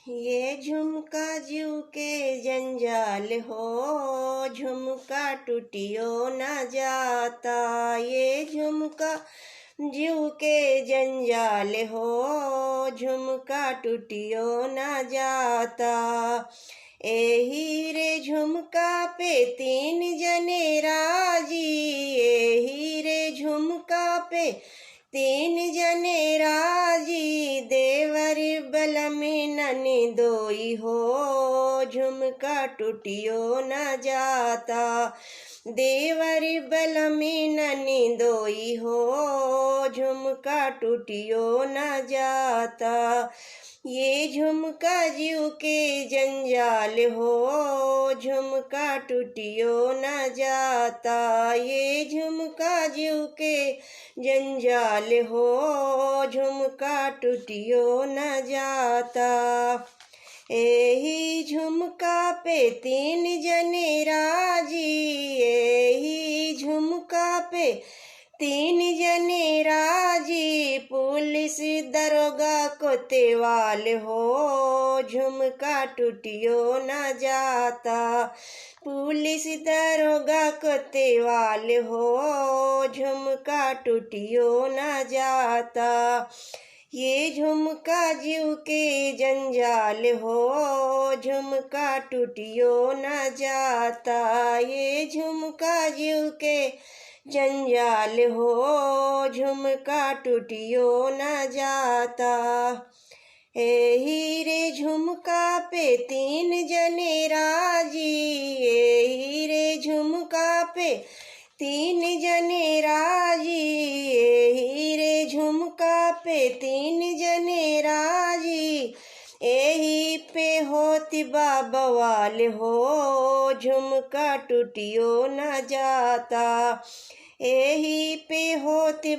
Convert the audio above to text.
ये झुमका जीव के जंजाल हो, झुमका टूटियो न जाता। ये झुमका जीव के जंजाल हो, झुमका टूटियो न जाता। एही रे झुमका पे तीन जने राजी, एही रे झुमका पे तीन जने राजी। देवर बलमी ननी दोई हो, झुमका टूटियो न जाता। देवर बलमी ननी दोई हो, झुमका टूटियो न जाता। ये झुमका जीव के जंजाल हो, झुमका टूटियो न जाता। ये झुमका जीव के जंजाल हो, झुमका टूटियो न जाता। एही झुमका पे तीन जने राजी, एही झुमका पे तीन जने राजी। पुलिस दरोगा कोतवाल हो, झुमका टूटियो न जाता। पुलिस दरोगा कोतवाल हो, झुमका टूटियो न जाता। ये झुमका जीव के जंजाल हो, झुमका टूटियो न जाता। ये झुमका जीव के जंजाल हो, झुमका टूटियो न जाता। एही रे झुमका पे तीन जने राजी, एही रे झुमका पे तीन जने राजी। एही रे झुमका पे तीन जने राजी। एही पे होती बवाल हो, झुमका टूटियो न जाता। एही पे होती